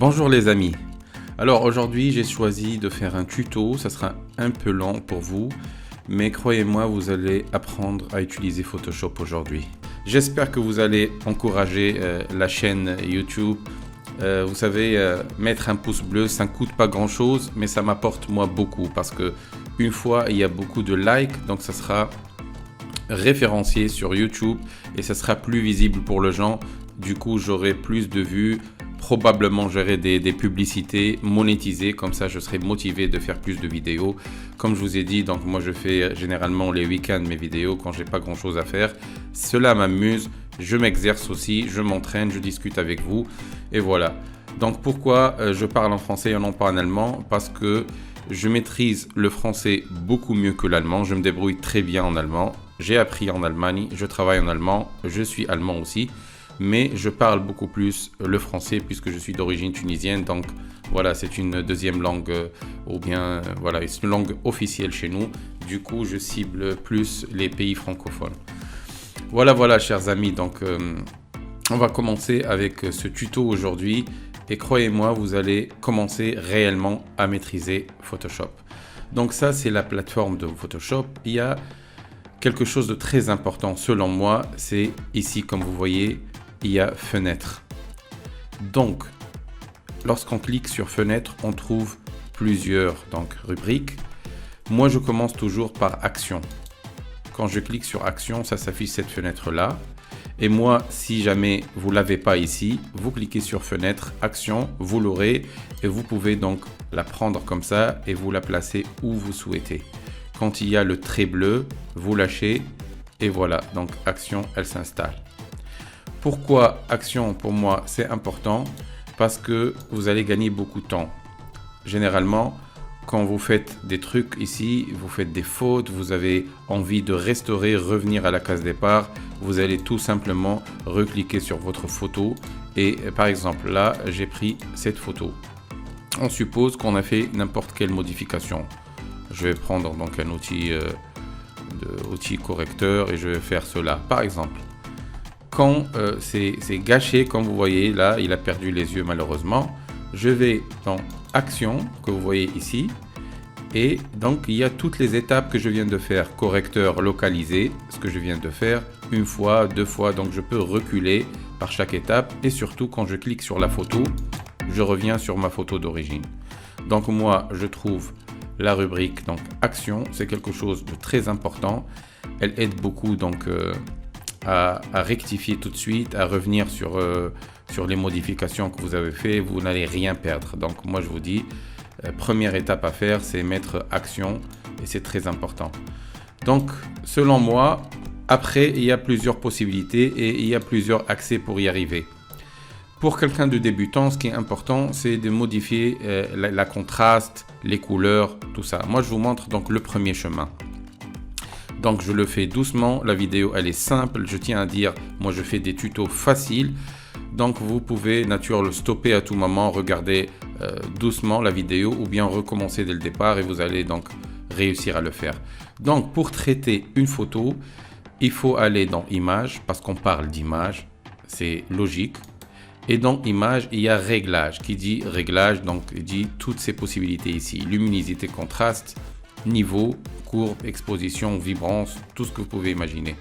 Bonjour les amis. Alors aujourd'hui j'ai choisi de faire un tuto, ça sera un peu lent pour vous, mais croyez-moi vous allez apprendre à utiliser Photoshop aujourd'hui. J'espère que vous allez encourager la chaîne YouTube. Vous savez, mettre un pouce bleu, ça ne coûte pas grand chose, mais ça m'apporte moi beaucoup parce que une fois il y a beaucoup de likes, donc ça sera référencié sur YouTube et ça sera plus visible pour les gens. Du coup j'aurai plus de vues. Probablement j'aurai des publicités monétisées, comme ça je serai motivé de faire plus de vidéos. Comme je vous ai dit, donc moi je fais généralement les week-ends mes vidéos quand j'ai pas grand chose à faire. Cela m'amuse, je m'exerce aussi, je m'entraîne, je discute avec vous et voilà. Donc pourquoi je parle en français et non pas en allemand? Parce que je maîtrise le français beaucoup mieux que l'allemand, je me débrouille très bien en allemand. J'ai appris en Allemagne, je travaille en allemand, je suis allemand aussi. Mais je parle beaucoup plus le français puisque je suis d'origine tunisienne, donc voilà, c'est une deuxième langue ou bien voilà, c'est une langue officielle chez nous. Du coup, je cible plus les pays francophones. Voilà, chers amis, donc on va commencer avec ce tuto aujourd'hui et croyez-moi, vous allez commencer réellement à maîtriser Photoshop. Donc ça, c'est la plateforme de Photoshop. Il y a quelque chose de très important selon moi, c'est ici comme vous voyez, il y a fenêtre. Donc, lorsqu'on clique sur fenêtre, on trouve plusieurs rubriques. Moi, je commence toujours par action. Quand je clique sur action, ça s'affiche cette fenêtre-là. Et moi, si jamais vous ne l'avez pas ici, vous cliquez sur fenêtre, action, vous l'aurez. Et vous pouvez donc la prendre comme ça et vous la placer où vous souhaitez. Quand il y a le trait bleu, vous lâchez et voilà. Donc, action, elle s'installe. Pourquoi action pour moi c'est important? Parce que vous allez gagner beaucoup de temps. Généralement, quand vous faites des trucs ici, vous faites des fautes, vous avez envie de restaurer, revenir à la case départ, vous allez tout simplement recliquer sur votre photo et par exemple là, j'ai pris cette photo. On suppose qu'on a fait n'importe quelle modification. Je vais prendre donc un outil correcteur et je vais faire cela. Par exemple, quand c'est gâché, comme vous voyez là, il a perdu les yeux malheureusement. Je vais dans Action, que vous voyez ici. Et donc, il y a toutes les étapes que je viens de faire. Correcteur localisé, ce que je viens de faire une fois, deux fois. Donc, je peux reculer par chaque étape. Et surtout, quand je clique sur la photo, je reviens sur ma photo d'origine. Donc, moi, je trouve la rubrique donc Action. C'est quelque chose de très important. Elle aide beaucoup donc à rectifier tout de suite, à revenir sur les modifications que vous avez fait, vous n'allez rien perdre. Donc moi je vous dis, première étape à faire, c'est mettre action et c'est très important. Donc selon moi, après il y a plusieurs possibilités et il y a plusieurs accès pour y arriver. Pour quelqu'un de débutant, ce qui est important, c'est de modifier la contraste, les couleurs, tout ça. Moi je vous montre donc le premier chemin. Donc je le fais doucement, la vidéo elle est simple, je tiens à dire, moi je fais des tutos faciles. Donc vous pouvez naturellement le stopper à tout moment, regarder doucement la vidéo ou bien recommencer dès le départ et vous allez donc réussir à le faire. Donc pour traiter une photo, il faut aller dans Images parce qu'on parle d'image, c'est logique. Et dans Images, il y a Réglage qui dit Réglage, donc il dit toutes ces possibilités ici. Luminosité, contraste, niveau, courbe, exposition, vibrance, tout ce que vous pouvez imaginer.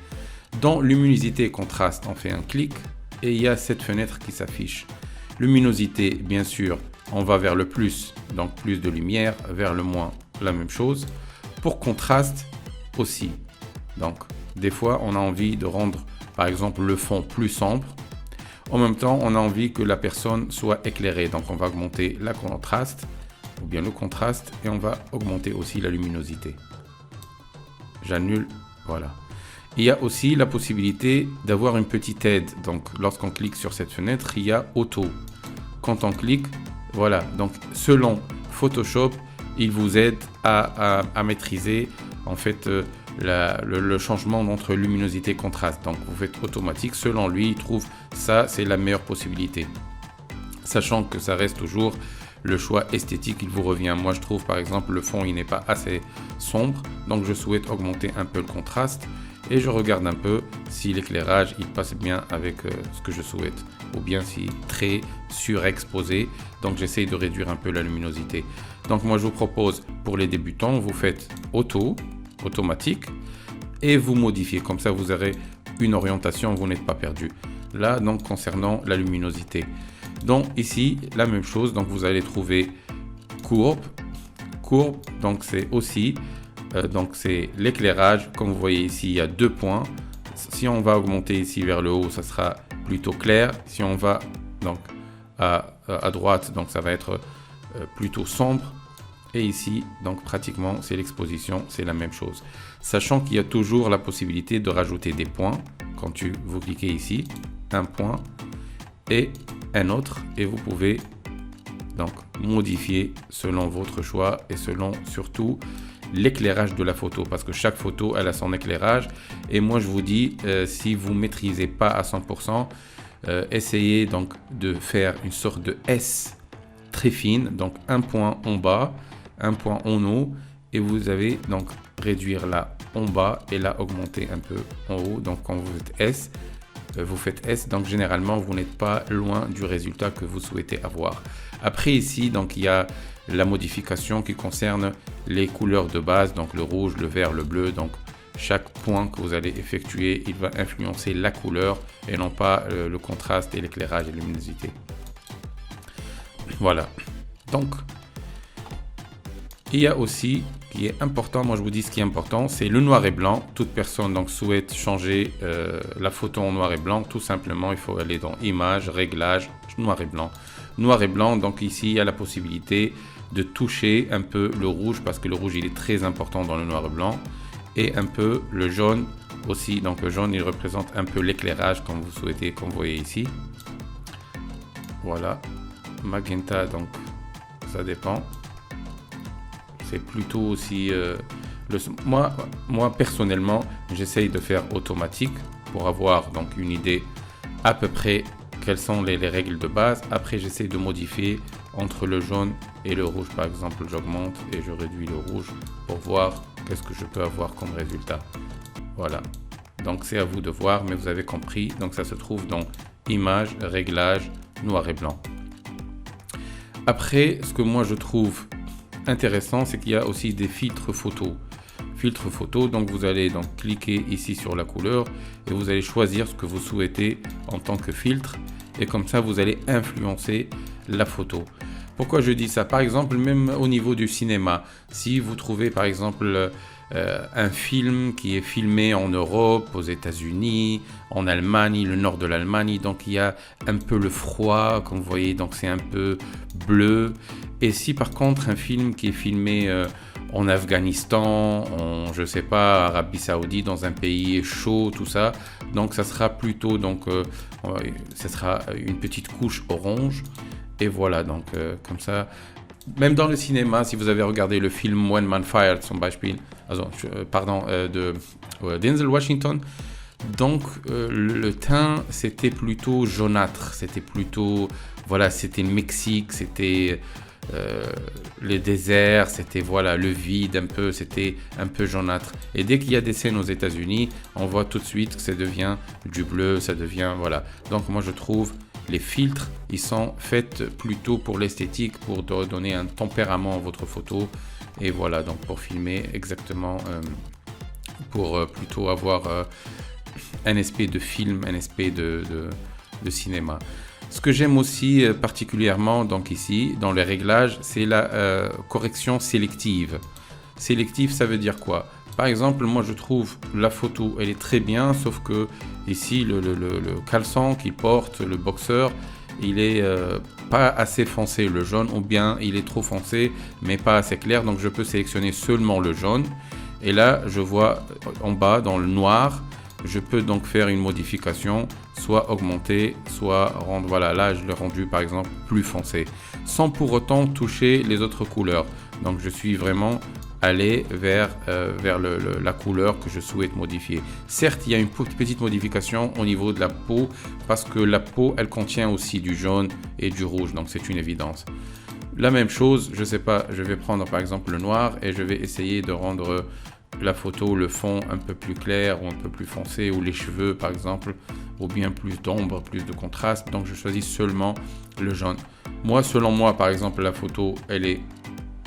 Dans luminosité et contraste, on fait un clic et il y a cette fenêtre qui s'affiche. Luminosité, bien sûr, on va vers le plus, donc plus de lumière, vers le moins, la même chose. Pour contraste aussi. Donc, des fois, on a envie de rendre, par exemple, le fond plus sombre. En même temps, on a envie que la personne soit éclairée. Donc, on va augmenter la contraste ou bien le contraste et on va augmenter aussi la luminosité. J'annule, voilà. Il y a aussi la possibilité d'avoir une petite aide. Donc, lorsqu'on clique sur cette fenêtre, il y a Auto. Quand on clique, voilà. Donc, selon Photoshop, il vous aide à maîtriser en fait le changement entre luminosité et contraste. Donc, vous faites automatique. Selon lui, il trouve ça, c'est la meilleure possibilité. Sachant que ça reste toujours le choix esthétique, il vous revient. Moi, je trouve par exemple le fond, il n'est pas assez sombre. Donc, je souhaite augmenter un peu le contraste. et je regarde un peu si l'éclairage il passe bien avec ce que je souhaite, ou bien si très surexposé, donc j'essaye de réduire un peu la luminosité. Donc moi je vous propose pour les débutants, vous faites automatique, et vous modifiez, comme ça vous aurez une orientation, vous n'êtes pas perdu. Là donc concernant la luminosité, donc ici la même chose, donc vous allez trouver courbe, donc c'est aussi donc c'est l'éclairage. Comme vous voyez ici, il y a 2 points. Si on va augmenter ici vers le haut, ça sera plutôt clair. Si on va donc à droite, donc ça va être plutôt sombre. Et ici, donc pratiquement, c'est l'exposition, c'est la même chose. Sachant qu'il y a toujours la possibilité de rajouter des points. Quand vous cliquez ici, un point et un autre, et vous pouvez donc modifier selon votre choix et selon surtout l'éclairage de la photo, parce que chaque photo elle a son éclairage. Et moi je vous dis, si vous maîtrisez pas à 100%, essayez donc de faire une sorte de S très fine, donc un point en bas, un point en haut, et vous avez donc réduire là en bas et là augmenter un peu en haut. Donc quand vous faites S, donc généralement vous n'êtes pas loin du résultat que vous souhaitez avoir. Après ici, donc il y a la modification qui concerne les couleurs de base, donc le rouge, le vert, le bleu. Donc chaque point que vous allez effectuer, il va influencer la couleur et non pas le contraste et l'éclairage et la luminosité. Voilà. Donc il y a aussi qui est important, moi je vous dis ce qui est important, c'est le noir et blanc. Toute personne donc souhaite changer la photo en noir et blanc, tout simplement il faut aller dans Images, Réglages, noir et blanc. Noir et blanc, donc ici il y a la possibilité de toucher un peu le rouge, parce que le rouge il est très important dans le noir et blanc, et un peu le jaune aussi. Donc le jaune il représente un peu l'éclairage comme vous souhaitez, comme vous voyez ici. Voilà, magenta, donc ça dépend. C'est plutôt aussi moi personnellement j'essaye de faire automatique pour avoir donc une idée à peu près quelles sont les règles de base. Après j'essaie de modifier entre le jaune et le rouge. Par exemple j'augmente et je réduis le rouge pour voir qu'est-ce que je peux avoir comme résultat. Voilà, donc c'est à vous de voir, mais vous avez compris. Donc ça se trouve dans Images, Réglages, noir et blanc. Après, ce que moi je trouve intéressant, c'est qu'il y a aussi des filtres photos. Filtre photo, donc vous allez donc cliquer ici sur la couleur et vous allez choisir ce que vous souhaitez en tant que filtre, et comme ça vous allez influencer la photo. Pourquoi je dis ça? Par exemple, même au niveau du cinéma, si vous trouvez par exemple un film qui est filmé en Europe, aux États-Unis, en Allemagne, le nord de l'Allemagne, donc il y a un peu le froid, comme vous voyez, donc c'est un peu bleu. Et si par contre un film qui est filmé en Afghanistan, je sais pas, Arabie Saoudite, dans un pays chaud, tout ça, donc ça sera plutôt donc ça sera une petite couche orange. Et voilà, donc comme ça, même dans le cinéma, si vous avez regardé le film One Man Fired, zum Beispiel, de Denzel Washington, donc le teint c'était plutôt jaunâtre, c'était plutôt, voilà, c'était le Mexique, c'était le désert, c'était voilà le vide un peu, c'était un peu jaunâtre. Et dès qu'il y a des scènes aux États-Unis, on voit tout de suite que ça devient du bleu, ça devient voilà. Donc moi je trouve les filtres, ils sont faits plutôt pour l'esthétique, pour donner un tempérament à votre photo. Et voilà, donc pour filmer exactement, pour plutôt avoir un aspect de film, un aspect de cinéma. Ce que j'aime aussi particulièrement donc ici, dans les réglages, c'est la correction sélective. Sélective, ça veut dire quoi? Par exemple, moi je trouve la photo, elle est très bien, sauf que ici le caleçon qu'il porte, le boxeur, il est pas assez foncé, le jaune, ou bien il est trop foncé mais pas assez clair. Donc je peux sélectionner seulement le jaune, et là je vois en bas dans le noir, je peux donc faire une modification, soit augmenter, soit rendre, voilà, là je l'ai rendu par exemple plus foncé, sans pour autant toucher les autres couleurs. Donc je suis vraiment aller vers la couleur que je souhaite modifier. Certes, il y a une petite modification au niveau de la peau, parce que la peau, elle contient aussi du jaune et du rouge, donc c'est une évidence. La même chose, je sais pas, je vais prendre par exemple le noir et je vais essayer de rendre la photo, le fond un peu plus clair ou un peu plus foncé, ou les cheveux par exemple, ou bien plus d'ombre, plus de contraste. Donc je choisis seulement le jaune. Moi, selon moi, par exemple, la photo, elle est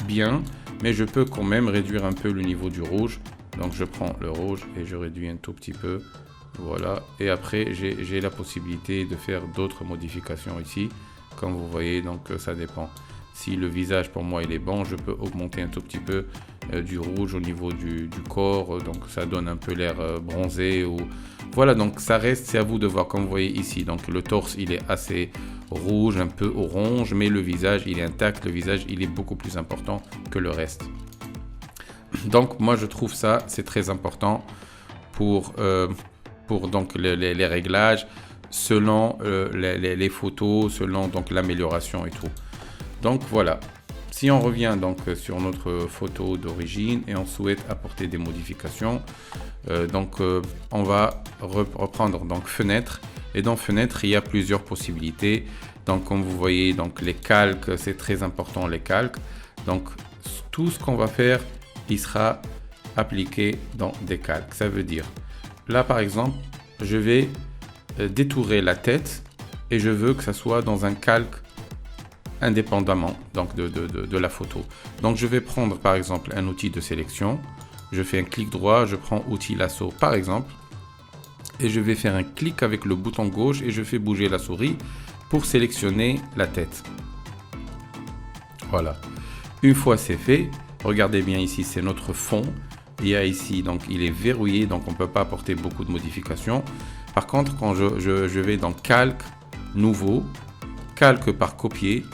bien, mais je peux quand même réduire un peu le niveau du rouge. Donc je prends le rouge et je réduis un tout petit peu. Voilà. Et après, j'ai la possibilité de faire d'autres modifications ici. Comme vous voyez, donc ça dépend. Si le visage pour moi il est bon, je peux augmenter un tout petit peu du rouge au niveau du corps, donc ça donne un peu l'air bronzé ou voilà. Donc ça reste, c'est à vous de voir. Comme vous voyez ici, donc le torse il est assez rouge, un peu orange, mais le visage il est intact. Le visage il est beaucoup plus important que le reste. Donc moi je trouve ça c'est très important pour donc les réglages selon les photos, selon donc l'amélioration et tout. Donc voilà, si on revient donc sur notre photo d'origine et on souhaite apporter des modifications, on va reprendre donc fenêtre, et dans fenêtre il y a plusieurs possibilités. Donc comme vous voyez, donc les calques, c'est très important, les calques. Donc tout ce qu'on va faire, il sera appliqué dans des calques. Ça veut dire, là par exemple, je vais détourer la tête et je veux que ça soit dans un calque indépendamment donc de la photo. Donc je vais prendre par exemple un outil de sélection, je fais un clic droit, je prends outil lasso par exemple, et je vais faire un clic avec le bouton gauche et je fais bouger la souris pour sélectionner la tête. Voilà, une fois c'est fait, regardez bien ici, c'est notre fond. Il y a ici, donc il est verrouillé, donc on ne peut pas apporter beaucoup de modifications. Par contre, quand je vais dans calque, nouveau, calque par copier,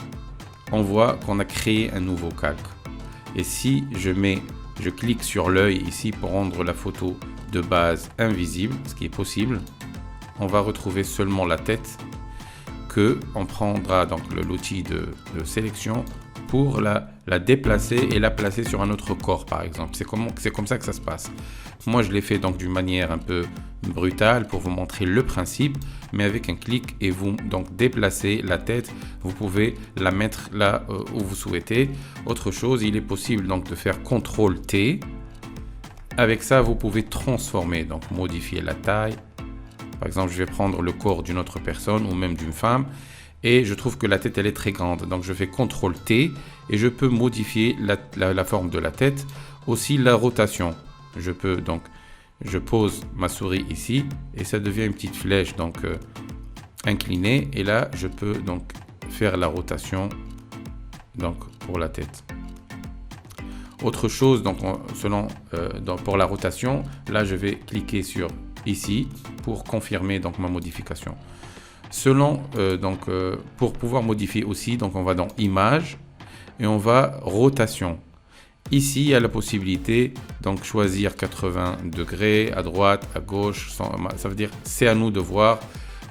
on voit qu'on a créé un nouveau calque. Et si je clique sur l'œil ici pour rendre la photo de base invisible, ce qui est possible, on va retrouver seulement la tête, que on prendra donc l'outil de sélection pour la déplacer et la placer sur un autre corps par exemple. C'est comme ça que ça se passe. Moi je l'ai fait donc d'une manière un peu brutale pour vous montrer le principe, mais avec un clic et vous donc déplacez la tête, vous pouvez la mettre là où vous souhaitez. Autre chose, il est possible donc de faire CTRL T. Avec ça vous pouvez transformer, donc modifier la taille. Par exemple, je vais prendre le corps d'une autre personne ou même d'une femme et je trouve que la tête elle est très grande. Donc je fais CTRL T et je peux modifier la forme de la tête. Aussi la rotation. Je pose ma souris ici et ça devient une petite flèche donc inclinée, et là je peux donc faire la rotation donc pour la tête. Autre chose, donc pour la rotation, là je vais cliquer sur ici pour confirmer donc ma modification. Pour pouvoir modifier aussi, donc on va dans image et on va rotation. Ici il y a la possibilité donc choisir 80 degrés à droite, à gauche, ça veut dire c'est à nous de voir,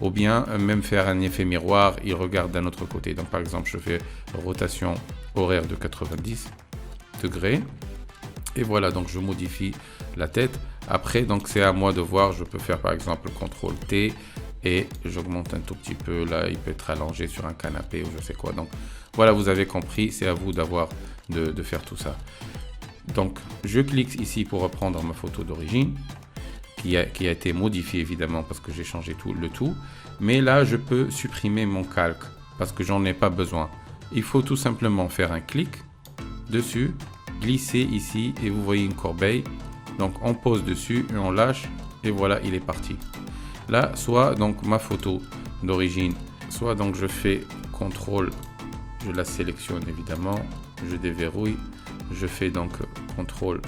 ou bien même faire un effet miroir, il regarde d'un autre côté. Donc par exemple je fais rotation horaire de 90 degrés et voilà, donc je modifie la tête. Après donc c'est à moi de voir, je peux faire par exemple CTRL T et j'augmente un tout petit peu, là il peut être allongé sur un canapé ou je sais quoi. Donc voilà, vous avez compris, c'est à vous d'avoir de faire tout ça. Donc je clique ici pour reprendre ma photo d'origine qui a été modifiée évidemment parce que j'ai changé le tout, mais là je peux supprimer mon calque parce que j'en ai pas besoin. Il faut tout simplement faire un clic dessus, glisser ici et vous voyez une corbeille, donc on pose dessus et on lâche et voilà, il est parti. Là, soit donc ma photo d'origine, soit donc je fais CTRL, je la sélectionne évidemment, je déverrouille, je fais donc CTRL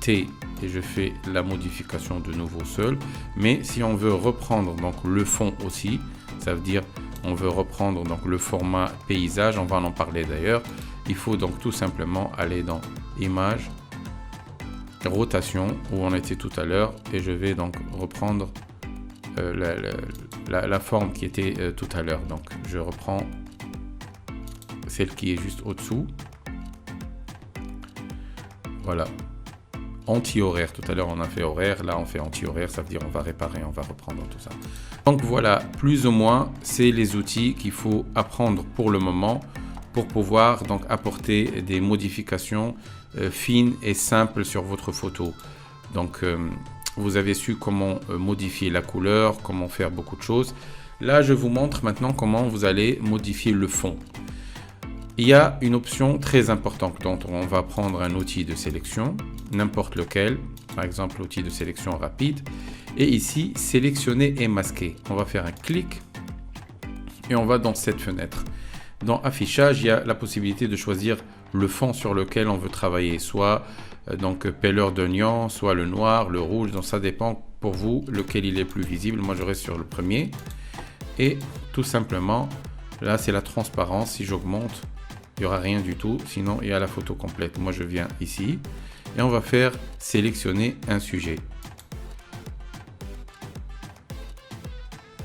T et je fais la modification de nouveau seul. Mais si on veut reprendre donc le fond aussi, ça veut dire on veut reprendre donc le format paysage, on va en parler d'ailleurs. Il faut donc tout simplement aller dans image, rotation où on était tout à l'heure, et je vais donc reprendre la forme qui était tout à l'heure. Donc je reprends celle qui est juste au-dessous. Voilà. Anti-horaire, tout à l'heure on a fait horaire, là on fait anti-horaire, ça veut dire on va réparer, on va reprendre tout ça. Donc voilà, plus ou moins, c'est les outils qu'il faut apprendre pour le moment pour pouvoir donc apporter des modifications fines et simples sur votre photo. Donc vous avez su comment modifier la couleur, comment faire beaucoup de choses. Là, je vous montre maintenant comment vous allez modifier le fond. Il y a une option très importante. Donc, on va prendre un outil de sélection, n'importe lequel, par exemple l'outil de sélection rapide. Et ici, sélectionner et masquer. On va faire un clic et on va dans cette fenêtre. Dans affichage, il y a la possibilité de choisir le fond sur lequel on veut travailler, soit donc peleur d'oignon, soit le noir, le rouge. Donc ça dépend pour vous lequel il est plus visible. Moi, je reste sur le premier. Et tout simplement, là, c'est la transparence. Si j'augmente, il n'y aura rien du tout. Sinon, il y a la photo complète. Moi, je viens ici et on va faire sélectionner un sujet.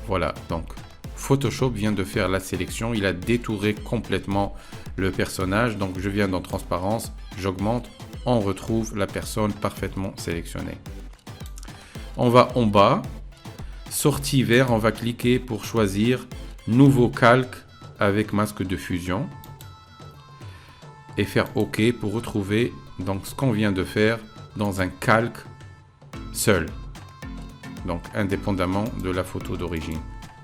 Voilà, donc Photoshop vient de faire la sélection. Il a détouré complètement le personnage. Donc, je viens dans transparence, j'augmente, on retrouve la personne parfaitement sélectionnée. On va en bas, sortie vert, on va cliquer pour choisir nouveau calque avec masque de fusion et faire OK pour retrouver donc ce qu'on vient de faire dans un calque seul, donc indépendamment de la photo d'origine.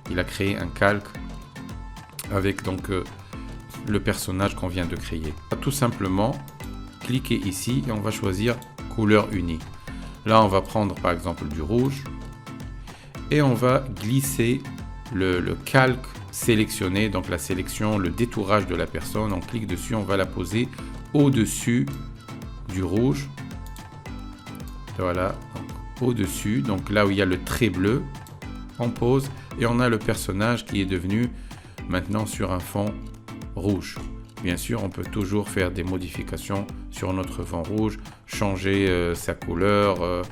Il a créé un calque avec donc le personnage qu'on vient de créer. Tout simplement cliquer ici et on va choisir couleur unie. Là, on va prendre par exemple du rouge et on va glisser le calque sélectionné, donc la sélection, le détourage de la personne. On clique dessus, on va la poser au-dessus du rouge. Voilà, au-dessus, donc là où il y a le trait bleu, on pose et on a le personnage qui est devenu maintenant sur un fond rouge. Bien sûr, on peut toujours faire des modifications sur notre fond rouge, changer sa couleur.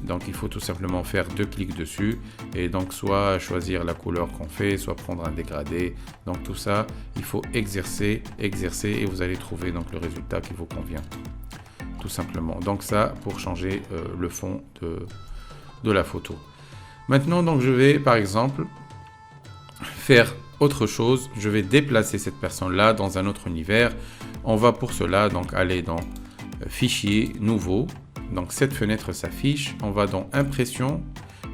Donc, il faut tout simplement faire 2 clics dessus et donc soit choisir la couleur qu'on fait, soit prendre un dégradé. Donc, tout ça, il faut exercer et vous allez trouver donc le résultat qui vous convient. Tout simplement. Donc, ça pour changer le fond de la photo. Maintenant, donc, je vais par exemple faire autre chose. Je vais déplacer cette personne-là dans un autre univers. On va pour cela donc aller dans Fichier, Nouveau. Donc cette fenêtre s'affiche. On va dans Impression.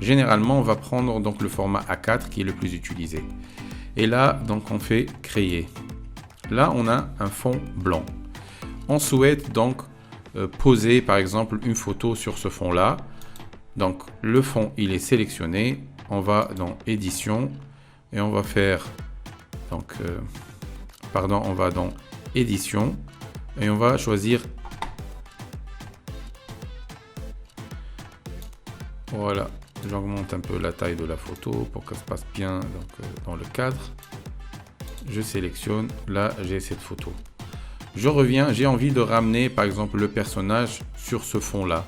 Généralement, on va prendre donc le format A4 qui est le plus utilisé. Et là, donc on fait Créer. Là, on a un fond blanc. On souhaite donc poser par exemple une photo sur ce fond-là. Donc le fond, il est sélectionné. On va dans Édition. Et on va faire, donc, on va dans Édition et on va choisir, voilà, j'augmente un peu la taille de la photo pour que ça se passe bien donc, dans le cadre. Je sélectionne, là j'ai cette photo. Je reviens, j'ai envie de ramener par exemple le personnage sur ce fond-là.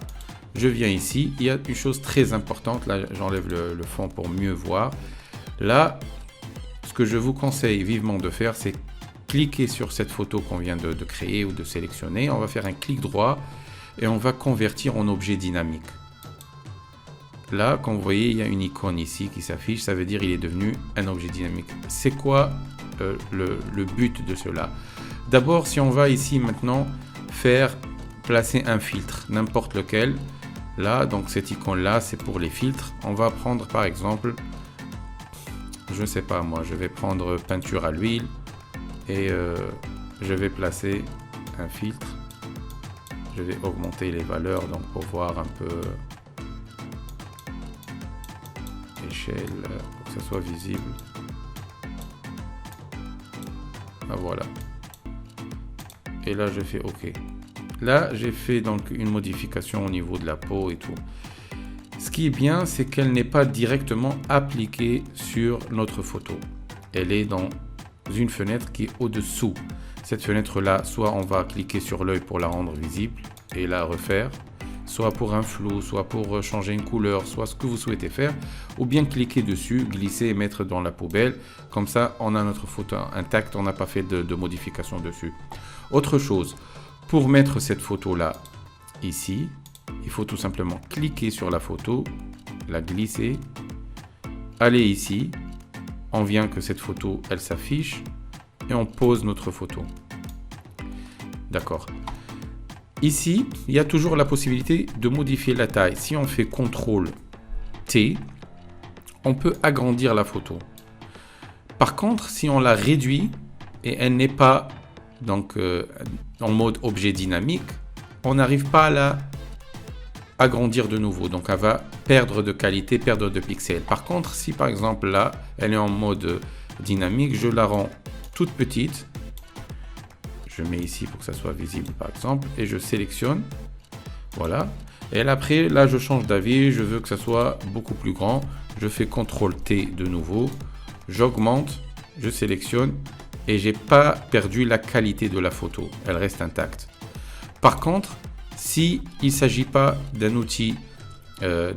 Je viens ici, il y a une chose très importante, là j'enlève le fond pour mieux voir. Là, ce que je vous conseille vivement de faire, c'est cliquer sur cette photo qu'on vient de créer ou de sélectionner. On va faire un clic droit et on va convertir en objet dynamique. Là, comme vous voyez, il y a une icône ici qui s'affiche. Ça veut dire qu'il est devenu un objet dynamique. C'est quoi le but de cela? D'abord, si on va ici maintenant placer un filtre, n'importe lequel. Là, donc cette icône-là, c'est pour les filtres. On va prendre par exemple... Je ne sais pas moi, je vais prendre peinture à l'huile et je vais placer un filtre. Je vais augmenter les valeurs donc pour voir un peu échelle pour que ça soit visible. Ah, voilà. Et là je fais OK. Là j'ai fait donc une modification au niveau de la peau et tout. Ce qui est bien, c'est qu'elle n'est pas directement appliquée sur notre photo. Elle est dans une fenêtre qui est au-dessous. Cette fenêtre-là, soit on va cliquer sur l'œil pour la rendre visible et la refaire, soit pour un flou, soit pour changer une couleur, soit ce que vous souhaitez faire, ou bien cliquer dessus, glisser et mettre dans la poubelle. Comme ça, on a notre photo intacte, on n'a pas fait de modification dessus. Autre chose, pour mettre cette photo-là ici, il faut tout simplement cliquer sur la photo, la glisser, aller ici, on vient que cette photo, elle s'affiche et on pose notre photo. D'accord. Ici, il y a toujours la possibilité de modifier la taille. Si on fait CTRL-T, on peut agrandir la photo. Par contre, si on la réduit et elle n'est pas donc, en mode objet dynamique, on n'arrive pas à la agrandir de nouveau. Donc, elle va perdre de qualité, perdre de pixels. Par contre, si par exemple là, elle est en mode dynamique, je la rends toute petite. Je mets ici pour que ça soit visible par exemple et je sélectionne. Voilà. Et après, là, je change d'avis. Je veux que ça soit beaucoup plus grand. Je fais CTRL-T de nouveau. J'augmente, je sélectionne et j'ai pas perdu la qualité de la photo. Elle reste intacte. Par contre, si il ne s'agit pas d'un outil,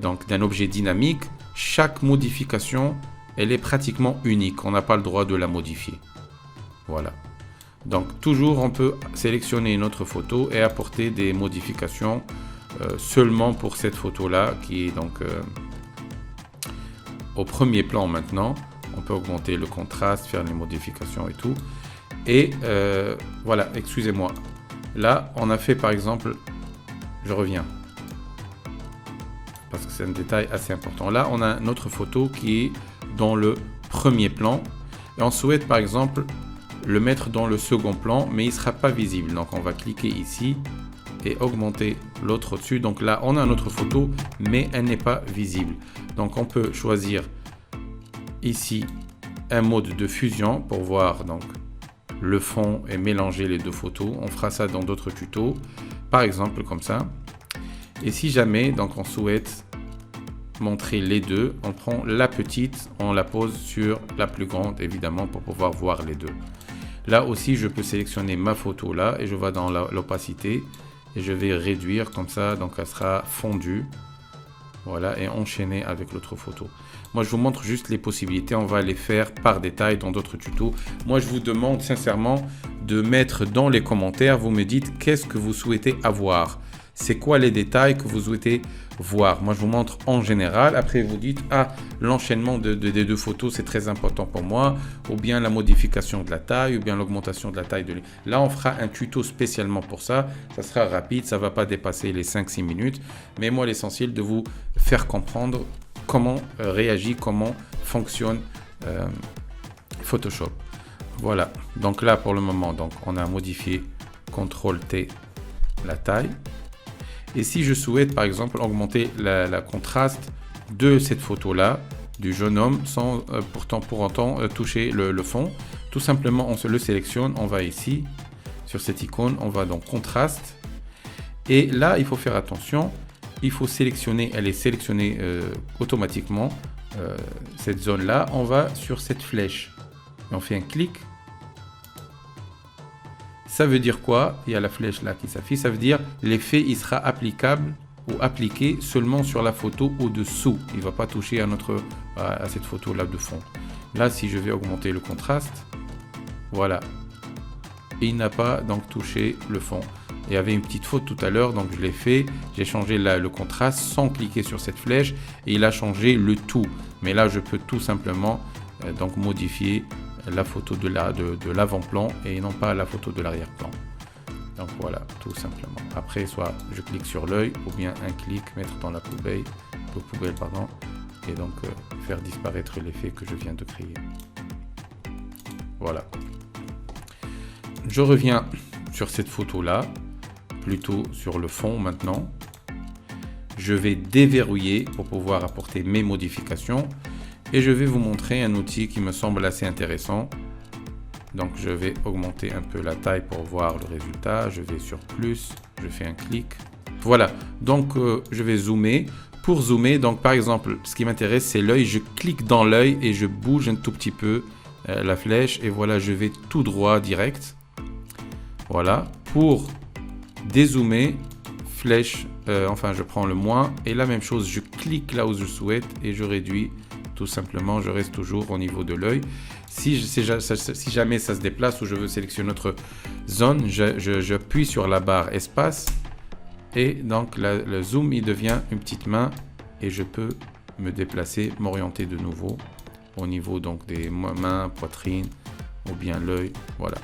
donc d'un objet dynamique, chaque modification, elle est pratiquement unique. On n'a pas le droit de la modifier. Voilà. Donc toujours, on peut sélectionner une autre photo et apporter des modifications seulement pour cette photo-là qui est donc au premier plan maintenant. On peut augmenter le contraste, faire les modifications et tout. Et voilà, excusez-moi. Là, on a fait par exemple, je reviens, parce que c'est un détail assez important. Là, on a notre photo qui est dans le premier plan. Et on souhaite par exemple le mettre dans le second plan, mais il ne sera pas visible. Donc on va cliquer ici et augmenter l'autre au-dessus. Donc là, on a notre photo, mais elle n'est pas visible. Donc on peut choisir ici un mode de fusion pour voir donc le fond et mélanger les deux photos. On fera ça dans d'autres tutos, par exemple comme ça. Et si jamais donc on souhaite montrer les deux, on prend la petite, on la pose sur la plus grande évidemment pour pouvoir voir les deux. Là aussi, je peux sélectionner ma photo là et je vais dans l'opacité et je vais réduire comme ça, donc elle sera fondue. Voilà, et enchaîner avec l'autre photo. Moi, je vous montre juste les possibilités. On va les faire par détail dans d'autres tutos. Moi, je vous demande sincèrement de mettre dans les commentaires, vous me dites qu'est-ce que vous souhaitez avoir. C'est quoi les détails que vous souhaitez voir? Moi, je vous montre en général. Après, vous dites, ah, l'enchaînement des deux photos, c'est très important pour moi. Ou bien la modification de la taille, ou bien l'augmentation de la taille de... Là, on fera un tuto spécialement pour ça. Ça sera rapide, ça ne va pas dépasser les 5-6 minutes. Mais moi, l'essentiel de vous faire comprendre comment réagit, comment fonctionne Photoshop. Voilà. Donc là, pour le moment, donc, on a modifié CTRL-T la taille. Et si je souhaite, par exemple, augmenter la contraste de cette photo-là, du jeune homme, sans pour autant toucher le fond, tout simplement, on se le sélectionne, on va ici, sur cette icône, on va dans contraste. Et là, il faut faire attention, il faut sélectionner, elle est sélectionnée automatiquement, cette zone-là. On va sur cette flèche et on fait un clic. Ça veut dire quoi? Il y a la flèche là qui s'affiche. Ça veut dire l'effet il sera applicable ou appliqué seulement sur la photo au-dessous. Il ne va pas toucher à cette photo là de fond. Là, si je vais augmenter le contraste, voilà. Il n'a pas donc touché le fond. Il y avait une petite faute tout à l'heure, donc je l'ai fait. J'ai changé le contraste sans cliquer sur cette flèche et il a changé le tout. Mais là, je peux tout simplement donc modifier la photo de l'avant-plan et non pas la photo de l'arrière-plan. Donc voilà, tout simplement. Après, soit je clique sur l'œil ou bien un clic, mettre dans la poubelle, et donc faire disparaître l'effet que je viens de créer. Voilà. Je reviens sur cette photo-là, plutôt sur le fond maintenant. Je vais déverrouiller pour pouvoir apporter mes modifications. Et je vais vous montrer un outil qui me semble assez intéressant. Donc je vais augmenter un peu la taille pour voir le résultat. Je vais sur plus, je fais un clic. Voilà, donc je vais zoomer. Pour zoomer, donc par exemple, ce qui m'intéresse, c'est l'œil. Je clique dans l'œil et je bouge un tout petit peu la flèche. Et voilà, je vais tout droit, direct. Voilà, pour dézoomer, flèche, je prends le moins. Et la même chose, je clique là où je souhaite et je réduis. Tout simplement, je reste toujours au niveau de l'œil. Si jamais ça se déplace ou je veux sélectionner notre zone, j'appuie sur la barre espace et donc le zoom il devient une petite main et je peux me déplacer, m'orienter de nouveau au niveau donc des mains, poitrine ou bien l'œil. Voilà.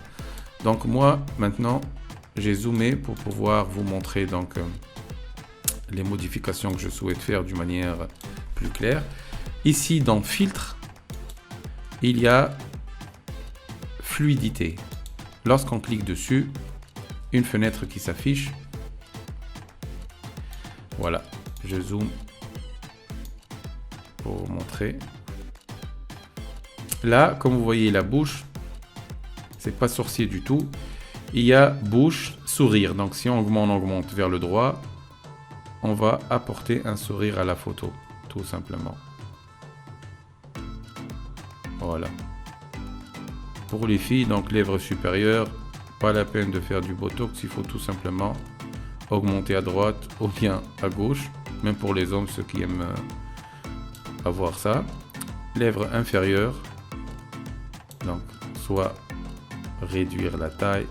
Donc moi maintenant, j'ai zoomé pour pouvoir vous montrer donc les modifications que je souhaite faire d'une manière plus claire. Ici dans filtre, il y a fluidité. Lorsqu'on clique dessus, une fenêtre qui s'affiche. Voilà, je zoome pour vous montrer. Là, comme vous voyez la bouche, c'est pas sourcil du tout. Il y a bouche, sourire. Donc si on augmente vers le droit, on va apporter un sourire à la photo, tout simplement. Voilà. Pour les filles, donc lèvres supérieures, pas la peine de faire du botox, il faut tout simplement augmenter à droite ou bien à gauche, même pour les hommes, ceux qui aiment avoir ça. Lèvres inférieures, donc soit réduire la taille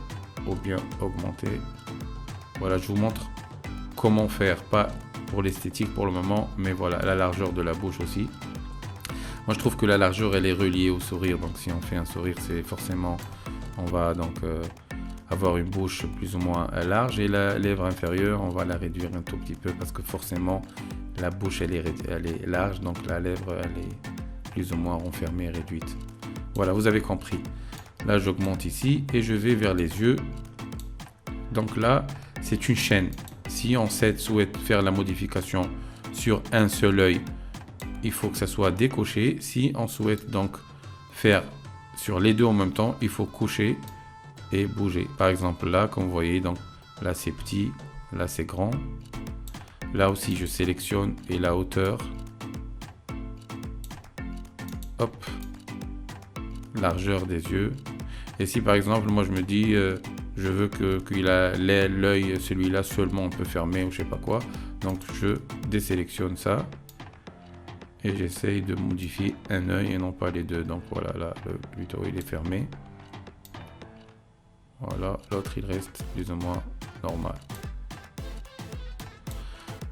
ou bien augmenter. Voilà, je vous montre comment faire, pas pour l'esthétique pour le moment, mais voilà, la largeur de la bouche aussi. Moi je trouve que la largeur elle est reliée au sourire, donc si on fait un sourire, c'est forcément, on va donc avoir une bouche plus ou moins large, et la lèvre inférieure, on va la réduire un tout petit peu parce que forcément la bouche elle est large, donc la lèvre elle est plus ou moins renfermée, réduite. Voilà, vous avez compris. Là j'augmente ici et je vais vers les yeux. Donc là c'est une chaîne. Si on souhaite faire la modification sur un seul œil, il faut que ça soit décoché. Si on souhaite donc faire sur les deux en même temps, il faut coucher et bouger. Par exemple là, comme vous voyez, donc là c'est petit, là c'est grand. Là aussi je sélectionne et la hauteur. Hop, largeur des yeux. Et si par exemple moi je me dis je veux qu'il a l'œil, celui-là seulement on peut fermer ou je sais pas quoi, donc je désélectionne ça et j'essaye de modifier un œil et non pas les deux. Donc voilà, là le plutôt il est fermé. Voilà, l'autre il reste plus ou moins normal.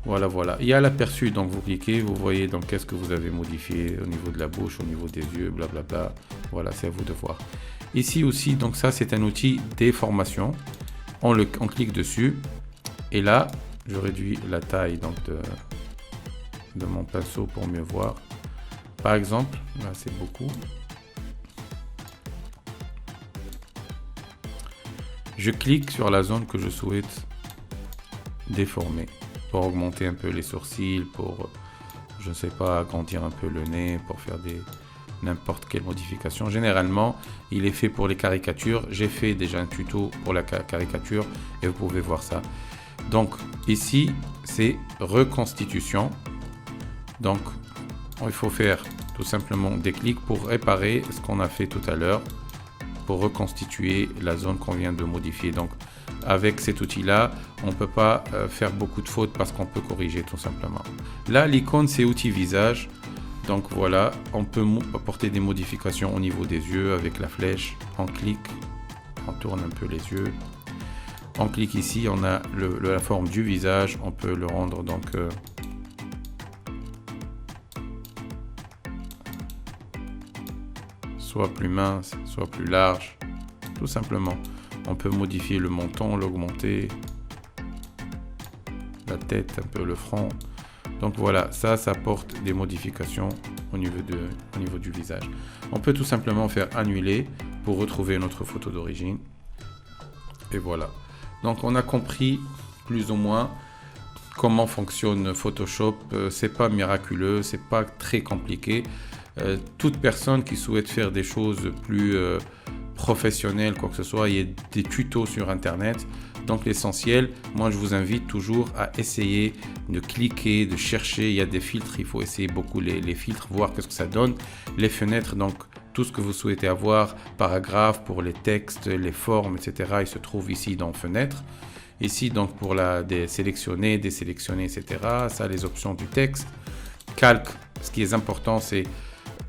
Voilà, voilà. Il y a l'aperçu, donc vous cliquez, vous voyez donc qu'est-ce que vous avez modifié au niveau de la bouche, au niveau des yeux, blablabla. Voilà, c'est à vous de voir. Ici aussi, donc ça c'est un outil déformation. On clique dessus et là, je réduis la taille donc de mon pinceau pour mieux voir. Par exemple, là c'est beaucoup. Je clique sur la zone que je souhaite déformer pour augmenter un peu les sourcils, pour, je ne sais pas, agrandir un peu le nez, pour faire n'importe quelle modification. Généralement, il est fait pour les caricatures. J'ai fait déjà un tuto pour la caricature et vous pouvez voir ça. Donc ici, c'est reconstitution. Donc, il faut faire tout simplement des clics pour réparer ce qu'on a fait tout à l'heure, pour reconstituer la zone qu'on vient de modifier. Donc, avec cet outil-là, on ne peut pas faire beaucoup de fautes parce qu'on peut corriger tout simplement. Là, l'icône, c'est outil visage. Donc voilà, on peut apporter des modifications au niveau des yeux avec la flèche. On clique, on tourne un peu les yeux. On clique ici, on a la forme du visage. On peut le rendre donc soit plus mince, soit plus large, tout simplement. On peut modifier le menton, l'augmenter, la tête, un peu le front. Donc voilà, ça apporte des modifications au niveau du visage. On peut tout simplement faire annuler pour retrouver notre photo d'origine. Et voilà. Donc on a compris plus ou moins comment fonctionne Photoshop. C'est pas miraculeux, c'est pas très compliqué. Toute personne qui souhaite faire des choses plus professionnelles, quoi que ce soit, il y a des tutos sur internet. Donc l'essentiel, moi je vous invite toujours à essayer de cliquer, de chercher. Il y a des filtres, il faut essayer beaucoup les filtres, voir qu'est-ce que ça donne. Les fenêtres, donc tout ce que vous souhaitez avoir, paragraphes pour les textes, les formes, etc. Il se trouve ici dans fenêtres. Ici donc pour sélectionner, désélectionner, etc. Ça, les options du texte. Calque, ce qui est important, c'est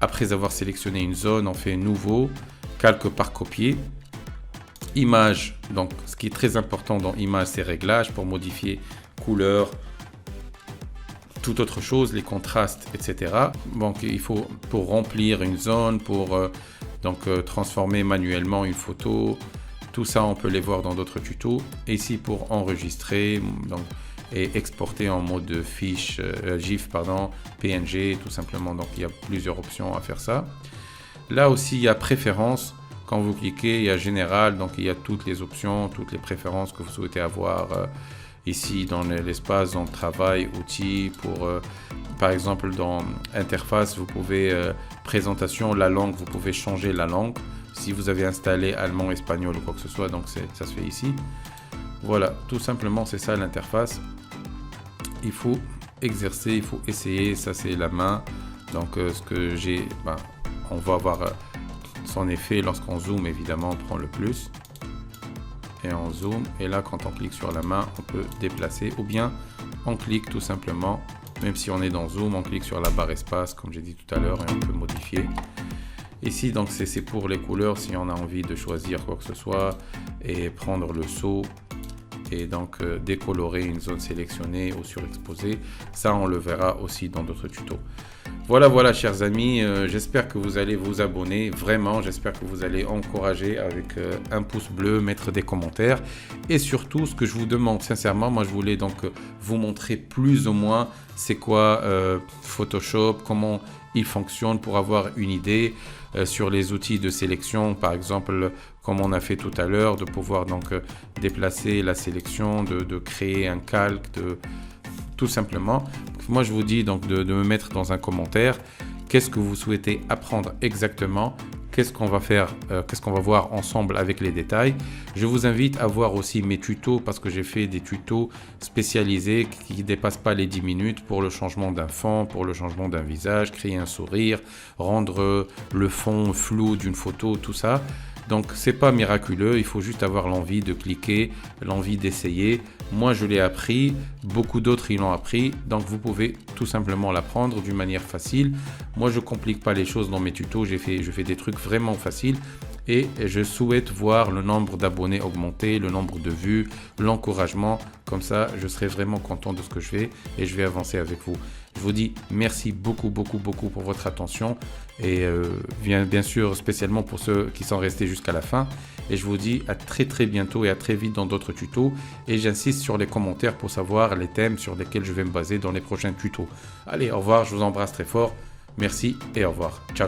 après avoir sélectionné une zone, on fait nouveau, calque par copier. Image, donc ce qui est très important dans image, c'est réglages pour modifier couleur, toute autre chose, les contrastes, etc. Donc il faut pour remplir une zone, pour transformer manuellement une photo, Tout ça, on peut les voir dans d'autres tutos. Et ici, pour enregistrer donc, et exporter en mode de fiche, GIF, pardon, PNG, tout simplement. Donc, il y a plusieurs options à faire ça. Là aussi, il y a préférences. Quand vous cliquez, il y a général. Donc, il y a toutes les options, toutes les préférences que vous souhaitez avoir. Ici, dans l'espace, dans le travail, outils, pour, par exemple, dans interface, vous pouvez, présentation, la langue, vous pouvez changer la langue. Si vous avez installé allemand, espagnol ou quoi que ce soit, donc ça se fait ici. Voilà, tout simplement, c'est ça l'interface. Il faut exercer, il faut essayer, ça c'est la main. Donc, ce que j'ai, on va voir son effet lorsqu'on zoome, évidemment, on prend le plus. Et on zoome, et là, quand on clique sur la main, on peut déplacer, ou bien on clique tout simplement, même si on est dans zoom, on clique sur la barre espace, comme j'ai dit tout à l'heure, et on peut modifier. Ici, donc, c'est pour les couleurs, si on a envie de choisir quoi que ce soit, et prendre le saut, et donc décolorer une zone sélectionnée ou surexposée. Ça, on le verra aussi dans d'autres tutos. Voilà, chers amis, j'espère que vous allez vous abonner, vraiment, j'espère que vous allez encourager avec un pouce bleu, mettre des commentaires. Et surtout, ce que je vous demande sincèrement, moi je voulais donc vous montrer plus ou moins c'est quoi Photoshop, comment il fonctionne pour avoir une idée sur les outils de sélection, par exemple, comme on a fait tout à l'heure, de pouvoir donc déplacer la sélection, de créer un calque, tout simplement. Moi, je vous dis donc de me mettre dans un commentaire qu'est-ce que vous souhaitez apprendre exactement, qu'est-ce qu'on va faire, qu'est-ce qu'on va voir ensemble avec les détails. Je vous invite à voir aussi mes tutos parce que j'ai fait des tutos spécialisés qui ne dépassent pas les 10 minutes pour le changement d'un fond, pour le changement d'un visage, créer un sourire, rendre le fond flou d'une photo, tout ça. Donc, c'est pas miraculeux, il faut juste avoir l'envie de cliquer, l'envie d'essayer. Moi, je l'ai appris, beaucoup d'autres ils l'ont appris, donc vous pouvez tout simplement l'apprendre d'une manière facile. Moi, je complique pas les choses dans mes tutos, je fais des trucs vraiment faciles et je souhaite voir le nombre d'abonnés augmenter, le nombre de vues, l'encouragement. Comme ça, je serai vraiment content de ce que je fais et je vais avancer avec vous. Je vous dis merci beaucoup pour votre attention et bien sûr spécialement pour ceux qui sont restés jusqu'à la fin. Et je vous dis à très bientôt et à très vite dans d'autres tutos. Et j'insiste sur les commentaires pour savoir les thèmes sur lesquels je vais me baser dans les prochains tutos. Allez, au revoir, je vous embrasse très fort. Merci et au revoir. Ciao.